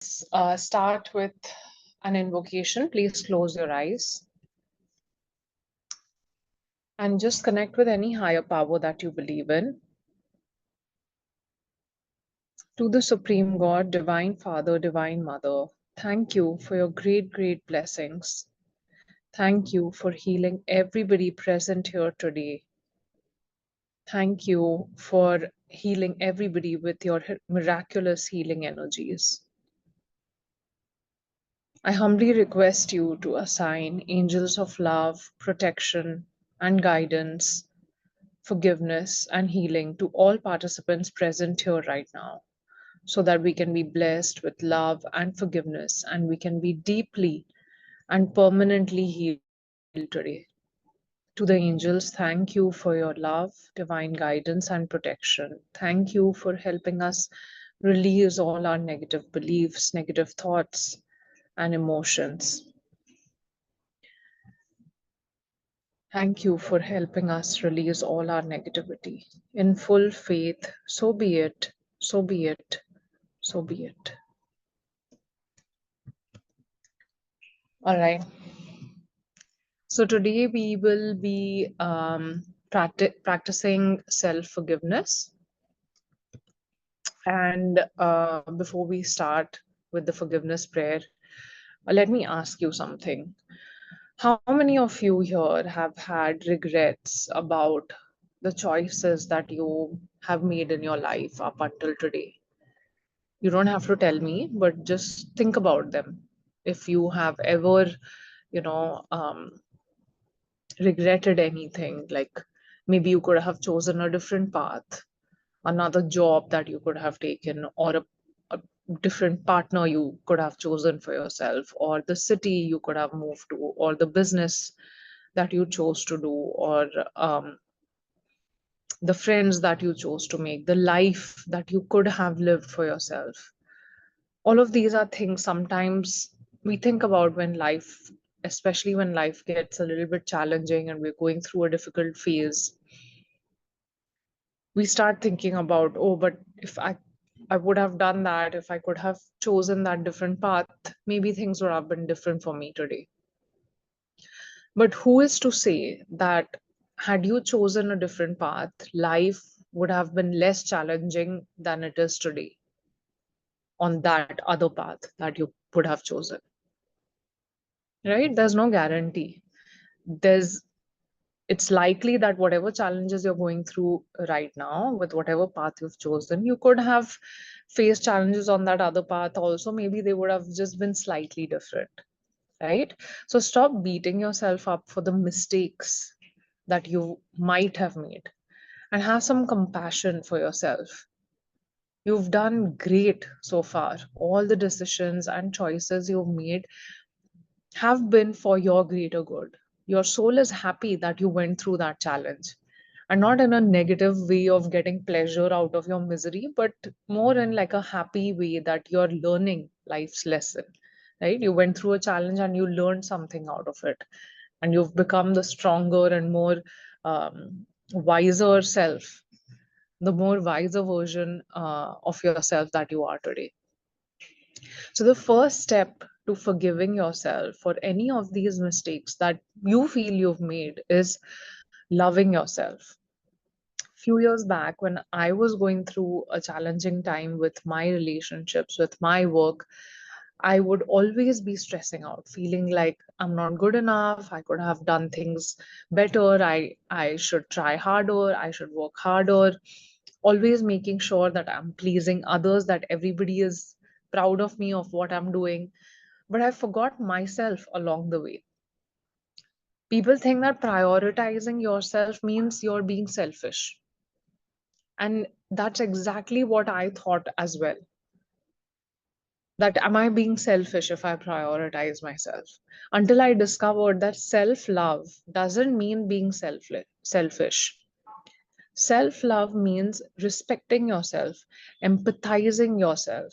Start with an invocation. Please close your eyes and just connect with any higher power that you believe in. To the Supreme God, Divine Father, Divine Mother, thank you for your great, great blessings. Thank you for healing everybody present here today. Thank you for healing everybody with your miraculous healing energies. I humbly request you to assign angels of love, protection, and guidance, forgiveness, and healing to all participants present here right now, so that we can be blessed with love and forgiveness and we can be deeply and permanently healed today. To the angels, thank you for your love, divine guidance, and protection. Thank you for helping us release all our negative beliefs, negative thoughts, and emotions. Thank you for helping us release all our negativity. In full faith, so be it, so be it, so be it. All right. So today we will be practicing self-forgiveness. And before we start with the forgiveness prayer, let me ask you something. How many of you here have had regrets about the choices that you have made in your life up until today? You don't have to tell me, but just think about them. If you have ever, you know, regretted anything, like maybe you could have chosen a different path, another job that you could have taken, or a different partner you could have chosen for yourself, or the city you could have moved to, or the business that you chose to do, or the friends that you chose to make, the life that you could have lived for yourself. All of these are things sometimes we think about when life, especially when life gets a little bit challenging and we're going through a difficult phase, we start thinking about, oh, but if I would have done that, if I could have chosen that different path, maybe things would have been different for me today. But who is to say that had you chosen a different path, life would have been less challenging than it is today on that other path that you would have chosen? Right? There's no guarantee. There's It's likely that whatever challenges you're going through right now, with whatever path you've chosen, you could have faced challenges on that other path also. Maybe they would have just been slightly different, right? So stop beating yourself up for the mistakes that you might have made and have some compassion for yourself. You've done great so far. All the decisions and choices you've made have been for your greater good. Your soul is happy that you went through that challenge, and not in a negative way of getting pleasure out of your misery, but more in like a happy way that you're learning life's lesson, right? You went through a challenge and you learned something out of it, and you've become the stronger and more wiser self, the more wiser version of yourself that you are today. So, the first step to forgiving yourself for any of these mistakes that you feel you've made is loving yourself. Few years back, when I was going through a challenging time with my relationships, with my work, I would always be stressing out, feeling like I'm not good enough. I could have done things better. I should try harder. I should work harder. Always making sure that I'm pleasing others, that everybody is proud of me, of what I'm doing. But I forgot myself along the way. People think that prioritizing yourself means you're being selfish. And that's exactly what I thought as well. That am I being selfish if I prioritize myself? Until I discovered that self love doesn't mean being selfish. Self love means respecting yourself, empathizing yourself,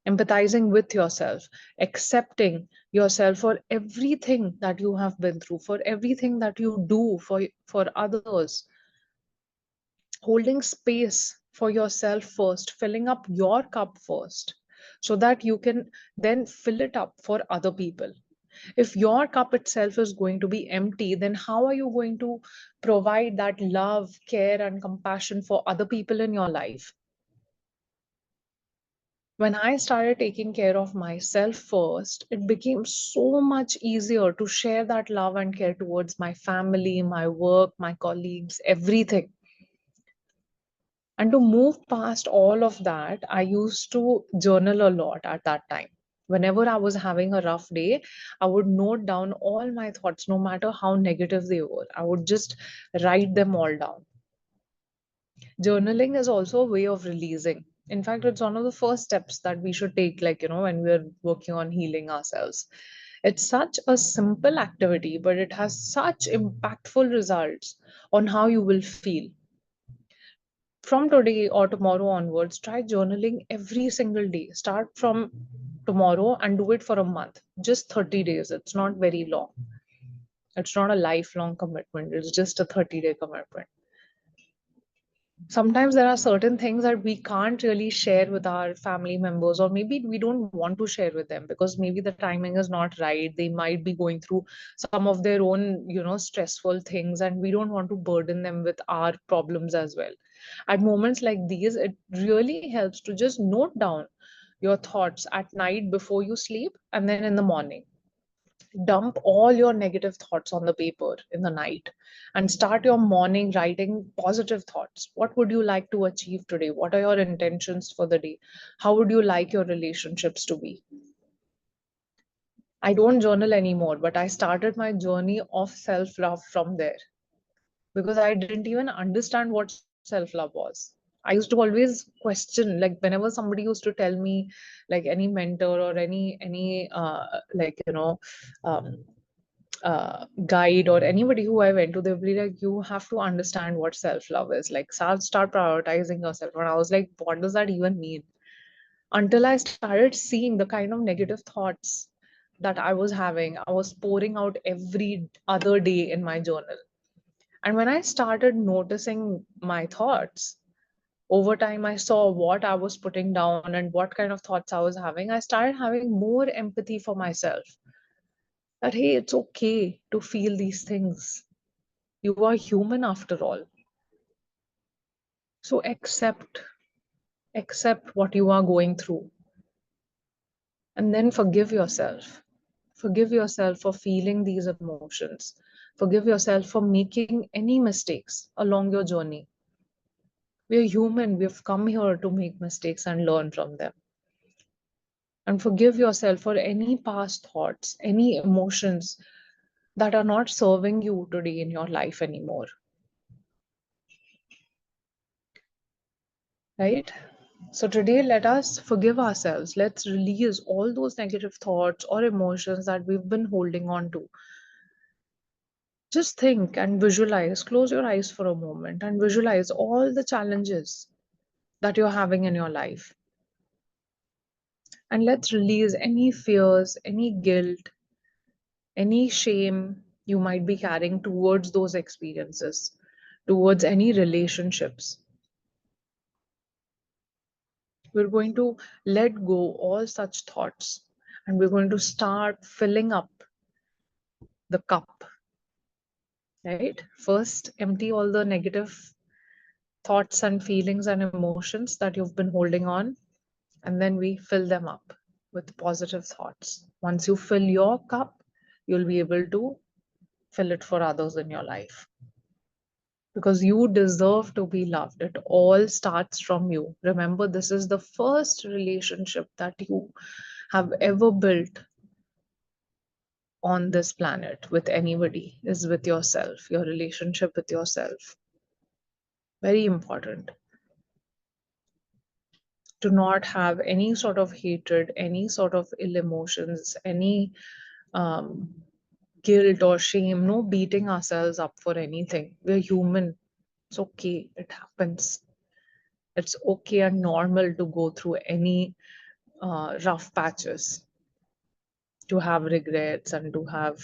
empathizing with yourself, accepting yourself for everything that you have been through, for everything that you do for others, holding space for yourself first, filling up your cup first, so that you can then fill it up for other people. If your cup itself is going to be empty, then how are you going to provide that love, care, and compassion for other people in your life? When I started taking care of myself first, it became so much easier to share that love and care towards my family, my work, my colleagues, everything. And to move past all of that, I used to journal a lot at that time. Whenever I was having a rough day, I would note down all my thoughts, no matter how negative they were. I would just write them all down. Journaling is also a way of releasing. In fact, it's one of the first steps that we should take, like, when we're working on healing ourselves. It's such a simple activity, but it has such impactful results on how you will feel. From today or tomorrow onwards, try journaling every single day. Start from tomorrow and do it for a month, just 30 days. It's not very long. It's not a lifelong commitment, it's just a 30-day commitment. Sometimes there are certain things that we can't really share with our family members, or maybe we don't want to share with them because maybe the timing is not right. They might be going through some of their own, stressful things, and we don't want to burden them with our problems as well. At moments like these, it really helps to just note down your thoughts at night before you sleep, and then in the morning dump all your negative thoughts on the paper in the night and start your morning writing positive thoughts. What would you like to achieve today? What are your intentions for the day? How would you like your relationships to be? I don't journal anymore, but I started my journey of self love from there because I didn't even understand what self love was. I used to always question, like whenever somebody used to tell me, like any mentor or any like guide or anybody who I went to, they'll be like, you have to understand what self love is. Like, start prioritizing yourself. And I was like, what does that even mean? Until I started seeing the kind of negative thoughts that I was having, I was pouring out every other day in my journal. And when I started noticing my thoughts, over time, I saw what I was putting down and what kind of thoughts I was having. I started having more empathy for myself, that, hey, it's okay to feel these things. You are human after all. So accept what you are going through, and then forgive yourself. Forgive yourself for feeling these emotions. Forgive yourself for making any mistakes along your journey. We are human. We have come here to make mistakes and learn from them. And forgive yourself for any past thoughts, any emotions that are not serving you today in your life anymore. Right? So today, let us forgive ourselves. Let's release all those negative thoughts or emotions that we've been holding on to. Just think and visualize. Close your eyes for a moment and visualize all the challenges that you're having in your life. And let's release any fears, any guilt, any shame you might be carrying towards those experiences, towards any relationships. We're going to let go all such thoughts, and we're going to start filling up the cup, right? First, empty all the negative thoughts and feelings and emotions that you've been holding on, and then we fill them up with positive thoughts. Once you fill your cup, you'll be able to fill it for others in your life, because you deserve to be loved. It all starts from you. Remember, this is the first relationship that you have ever built on this planet with anybody, is with yourself, your relationship with yourself. Very important to not have any sort of hatred, any sort of ill emotions, any um, guilt or shame, no beating ourselves up for anything. We're human. It's okay. It happens. It's okay and normal to go through any rough patches, to have regrets and to have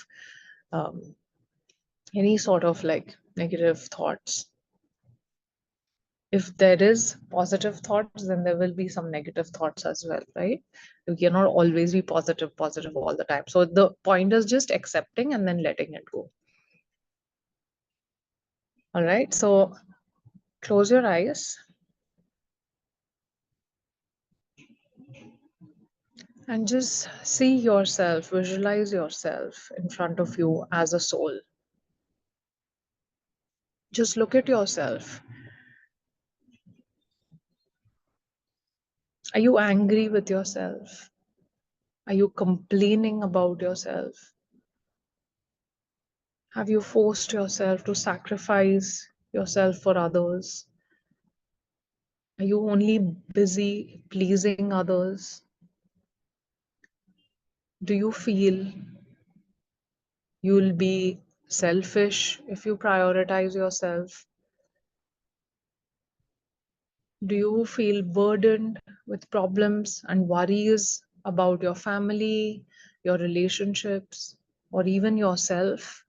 um, any sort of like negative thoughts. If there is positive thoughts, then there will be some negative thoughts as well, right? You cannot always be positive all the time. So the point is just accepting and then letting it go. All right. So close your eyes and just see yourself, visualize yourself in front of you as a soul. Just look at yourself. Are you angry with yourself? Are you complaining about yourself? Have you forced yourself to sacrifice yourself for others? Are you only busy pleasing others? Do you feel you'll be selfish if you prioritize yourself? Do you feel burdened with problems and worries about your family, your relationships, or even yourself?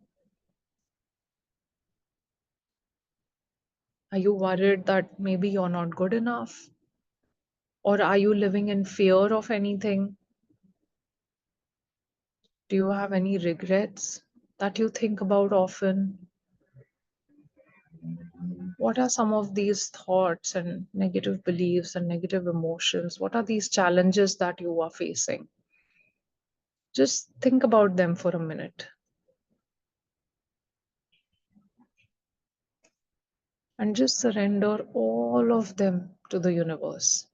Are you worried that maybe you're not good enough? Or are you living in fear of anything? Do you have any regrets that you think about often? What are some of these thoughts and negative beliefs and negative emotions? What are these challenges that you are facing? Just think about them for a minute and just surrender all of them to the universe.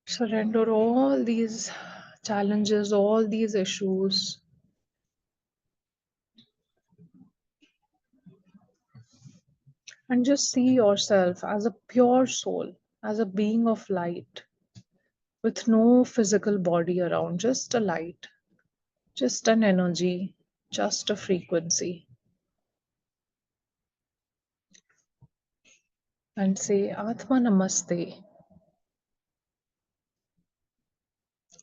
Surrender all these challenges, all these issues, and just see yourself as a pure soul, as a being of light with no physical body around, just a light, just an energy, just a frequency. And say, Atma Namaste.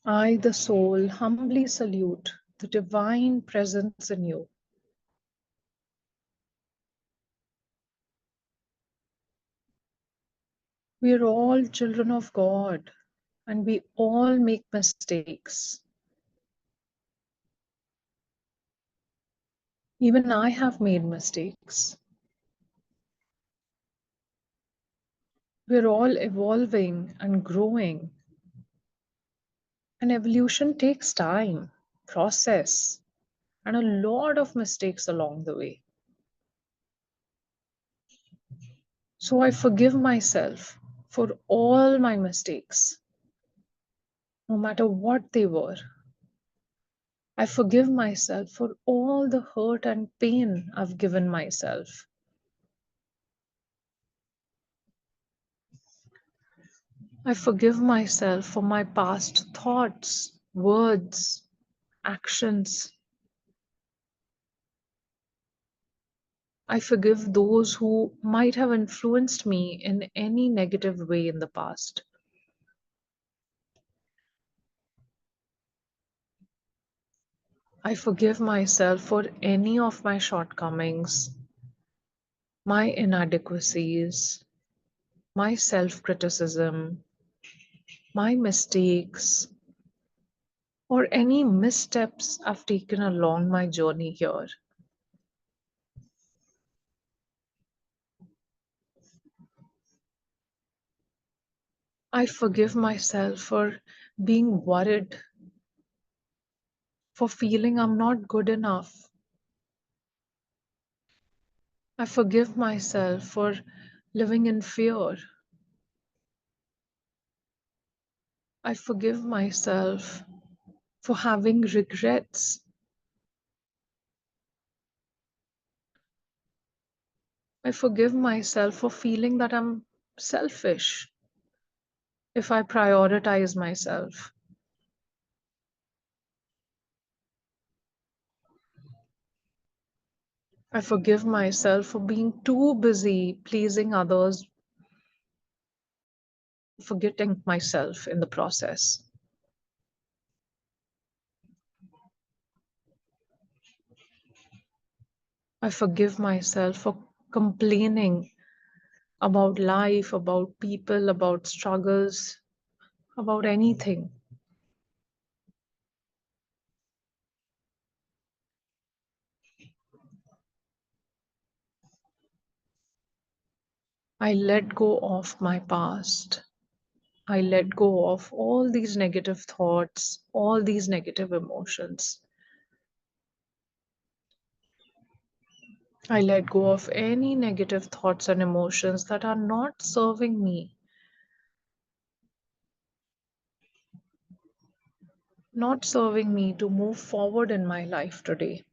I, the soul, humbly salute the divine presence in you. We are all children of God and we all make mistakes. Even I have made mistakes. We're all evolving and growing. And evolution takes time, process, and a lot of mistakes along the way. So I forgive myself for all my mistakes, no matter what they were. I forgive myself for all the hurt and pain I've given myself. I forgive myself for my past thoughts, words, actions. I forgive those who might have influenced me in any negative way in the past. I forgive myself for any of my shortcomings, my inadequacies, my self criticism, my mistakes, or any missteps I've taken along my journey here. I forgive myself for being worried, for feeling I'm not good enough. I forgive myself for living in fear. I forgive myself for having regrets. I forgive myself for feeling that I'm selfish if I prioritize myself. I forgive myself for being too busy pleasing others forgetting myself in the process. I forgive myself for complaining about life, about people, about struggles, about anything. I let go of my past. I let go of all these negative thoughts, all these negative emotions. I let go of any negative thoughts and emotions that are not serving me, not serving me to move forward in my life today,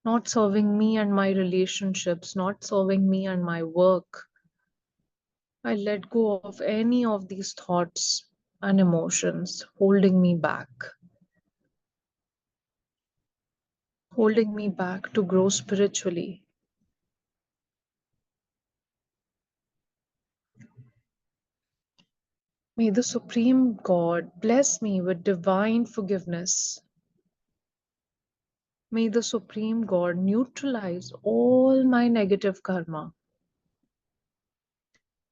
not serving me and my relationships, not serving me and my work. I let go of any of these thoughts and emotions holding me back to grow spiritually. May the Supreme God bless me with divine forgiveness. May the Supreme God neutralize all my negative karma.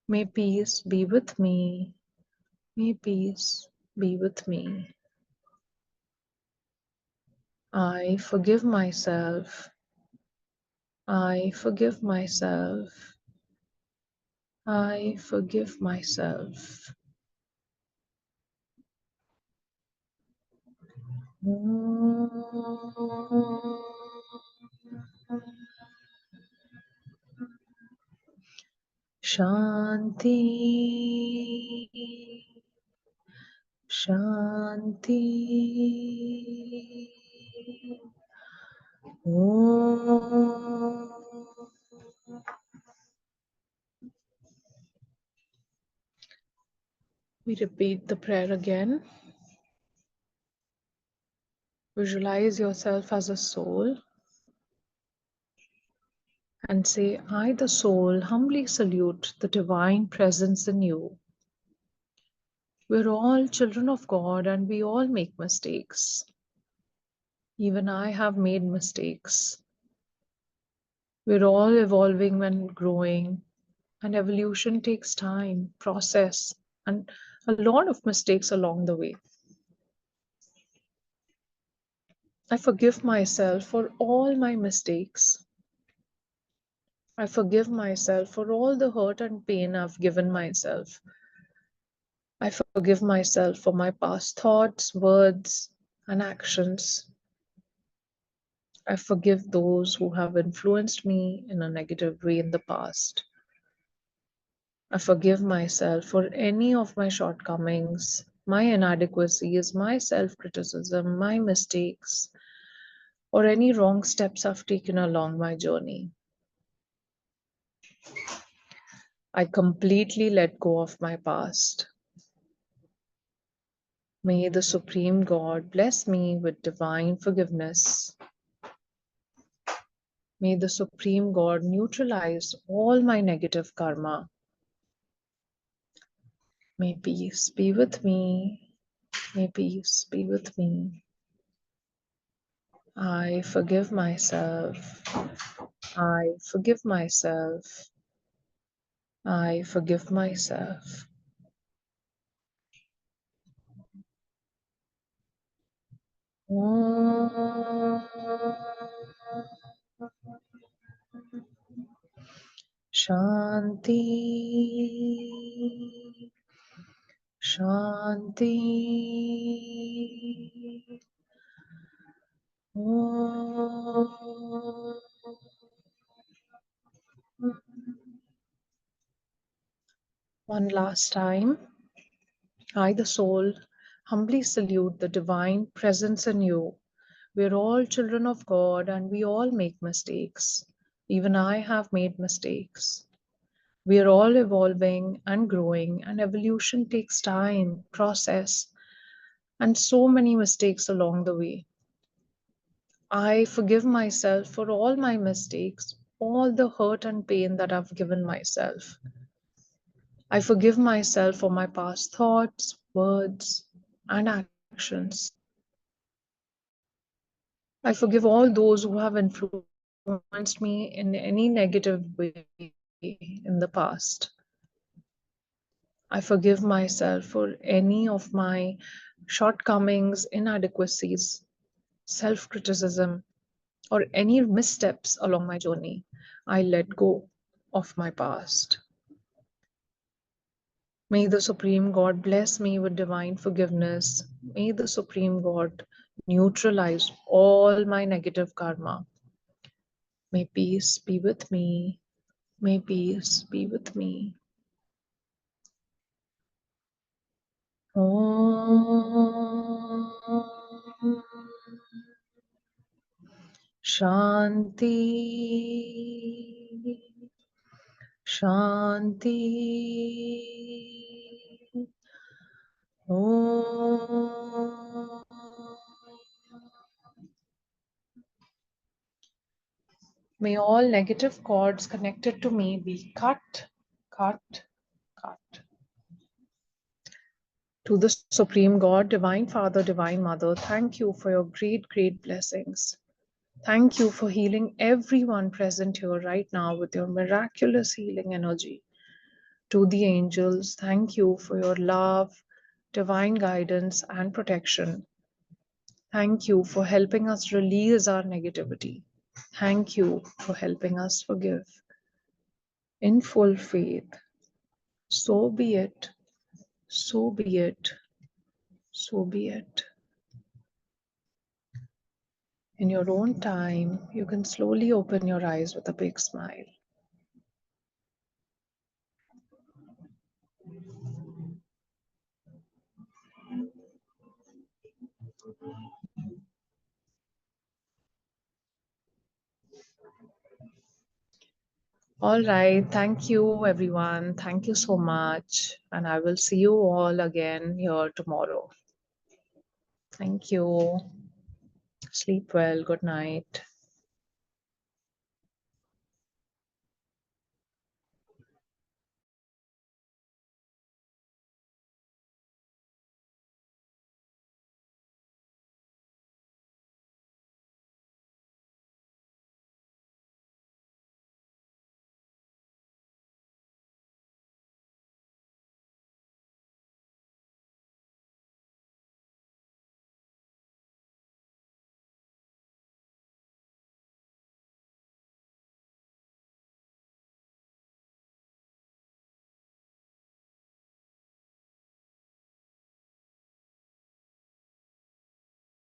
May peace be with me. May peace be with me. I forgive myself. I forgive myself. I forgive myself. Shanti, Shanti. Om. We repeat the prayer again. Visualize yourself as a soul and say, I, the soul, humbly salute the divine presence in you. We're all children of God and we all make mistakes. Even I have made mistakes. We're all evolving and growing, and evolution takes time, process, and a lot of mistakes along the way. I forgive myself for all my mistakes. I forgive myself for all the hurt and pain I've given myself. I forgive myself for my past thoughts, words, and actions. I forgive those who have influenced me in a negative way in the past. I forgive myself for any of my shortcomings, my inadequacies, my self criticism, my mistakes, or any wrong steps I've taken along my journey. I completely let go of my past. May the Supreme God bless me with divine forgiveness. May the Supreme God neutralize all my negative karma. May peace be with me. May peace be with me. I forgive myself. I forgive myself. I forgive myself. Om. Shanti. Shanti. Om. One last time. I, the soul, humbly salute the divine presence in you. We're all children of God and we all make mistakes. Even I have made mistakes. We are all evolving and growing, and evolution takes time, process, and so many mistakes along the way. I forgive myself for all my mistakes, all the hurt and pain that I've given myself. I forgive myself for my past thoughts, words, and actions. I forgive all those who have influenced me in any negative way in the past. I forgive myself for any of my shortcomings, inadequacies, self criticism, or any missteps along my journey. I let go of my past. May the Supreme God bless me with divine forgiveness. May the Supreme God neutralize all my negative karma. May peace be with me. May peace be with me. Om Shanti Shanti Om. May all negative cords connected to me be cut, cut, cut. To the Supreme God, Divine Father, Divine Mother, thank you for your great, great blessings. Thank you for healing everyone present here right now with your miraculous healing energy. To the angels, thank you for your love, divine guidance, and protection. Thank you for helping us release our negativity. Thank you for helping us forgive. In full faith, so be it, so be it, so be it. In your own time, you can slowly open your eyes with a big smile. All right. Thank you, everyone. Thank you so much. And I will see you all again here tomorrow. Thank you. Sleep well. Good night.